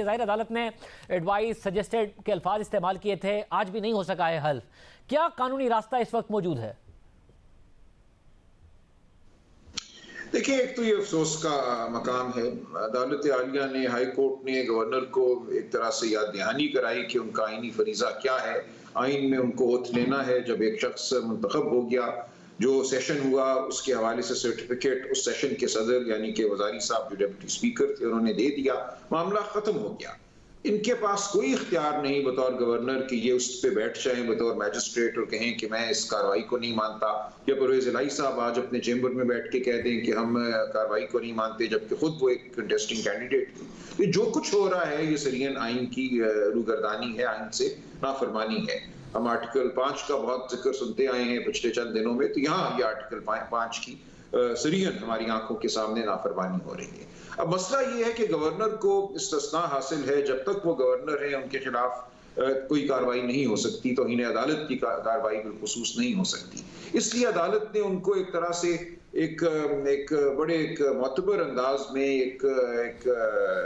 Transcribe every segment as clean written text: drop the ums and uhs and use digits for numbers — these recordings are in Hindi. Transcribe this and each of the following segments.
ज़ाहिर अदालत ने एडवाइस सजेस्टेड के अल्फाज इस्तेमाल किए थे, आज भी नहीं हो सका है हल। क्या कानूनी रास्ता इस वक्त मौजूद है? देखिए, एक तो ये अफसोस का मकाम है। अदालत आलिया ने, हाई कोर्ट ने गवर्नर को एक तरह से याद दहानी कराई कि उनका आईनी फरीजा क्या है। आइन में उनको ओथ लेना है। जब एक शख्स मुंतखब हो गया, जो सेशन हुआ उसके हवाले से सर्टिफिकेट उस सेशन के सदर यानी कि वज़ारी साहब जो डिप्टी स्पीकर थे उन्होंने दे दिया, मामला खत्म हो गया। इनके पास कोई इख्तियार नहीं बतौर गवर्नर कि ये उस पे बैठ जाएं बतौर मैजिस्ट्रेट और कहें कि मैं इस कार्रवाई को नहीं मानता, या परवेज़ इलाही साहब आज अपने चेंबर में बैठ के कह दें कि हम कार्रवाई को नहीं मानते, जबकि खुद वो एक कंटेस्टिंग कैंडिडेट थी। ये जो कुछ हो रहा है ये सरियन आइन की रूगर्दानी है, आइन से नाफरमानी है। हम आर्टिकल 5 का बहुत जिक्र सुनते आए हैं पिछले चंद दिनों में, तो यहाँ ये आर्टिकल 5 की सरियन हमारी आंखों के सामने नाफरमानी हो रही है। अब मसला ये है कि गवर्नर को इस्तिस्ना हासिल है, जब तक वो गवर्नर है उनके खिलाफ कोई कार्रवाई नहीं हो सकती, तो इन्हें अदालत की कार्रवाई बिलखुसूस नहीं हो सकती। इसलिए अदालत ने उनको एक तरह से एक बड़े मोतबर अंदाज में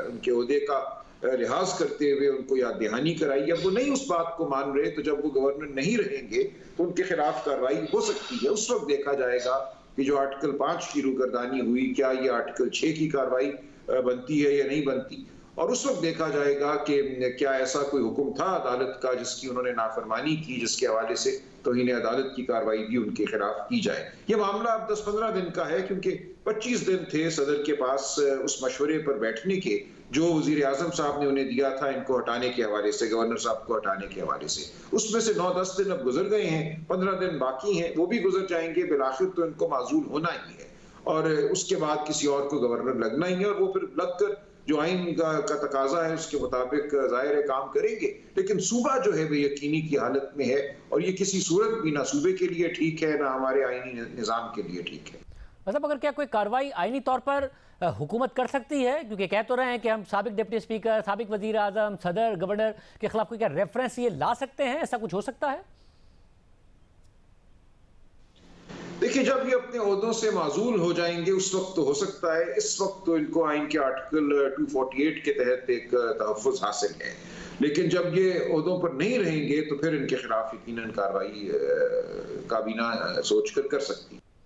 उनके ओहदे का लिहाज करते हुए उनको याद दहानी कराई। अब वो नहीं उस बात को मान रहे, तो जब वो गवर्नर नहीं रहेंगे तो उनके खिलाफ कार्रवाई हो सकती है। उस वक्त देखा जाएगा कि जो आर्टिकल 5 की रूगर्दानी हुई, क्या ये आर्टिकल 6 की कार्रवाई बनती है या नहीं बनती, और उस वक्त देखा जाएगा कि क्या ऐसा कोई हुक्म था अदालत का जिसकी उन्होंने नाफरमानी की, जिसके हवाले से तौहीन अदालत की कार्रवाई भी उनके खिलाफ की जाए। ये मामला अब 10-15 दिन का है, क्योंकि 25 दिन थे सदर के पास उस मशवरे पर बैठने के जो वजीर आजम साहब ने उन्हें दिया था इनको हटाने के हवाले से, गवर्नर साहब को हटाने के हवाले से। उसमें से 9-10 दिन अब गुजर गए हैं, 15 दिन बाकी हैं, वो भी गुजर जाएंगे। बिलाखिर तो इनको माजूल होना ही है और उसके बाद किसी और को गवर्नर लगना ही है, और वो फिर लगकर जो आइन का तकाजा है उसके मुताबिक जाहिर है काम करेंगे। लेकिन सूबा जो है वो यकीनी की हालत में है, और ये किसी सूरत भी ना सूबे के लिए ठीक है ना हमारे आइनी निज़ाम के लिए ठीक है। मतलब अगर क्या कोई कार्रवाई आइनी तौर पर हुकूमत कर सकती है, क्योंकि कह तो रहे हैं कि हम साबिक डिप्टी स्पीकर, साबिक वजीर आजम, सदर, गवर्नर के खिलाफ कोई क्या रेफरेंस ये ला सकते हैं, ऐसा कुछ हो सकता है? देखिए, जब ये अपने ओहदों से माजूल हो जाएंगे उस वक्त तो हो सकता है। इस वक्त तो इनको आइन के आर्टिकल 248 के तहत एक तहफ़्फ़ुज़ हासिल है, लेकिन जब ये ओहदों पर नहीं रहेंगे तो फिर इनके खिलाफ यकीनन कार्रवाई काबीना सोच कर सकती है।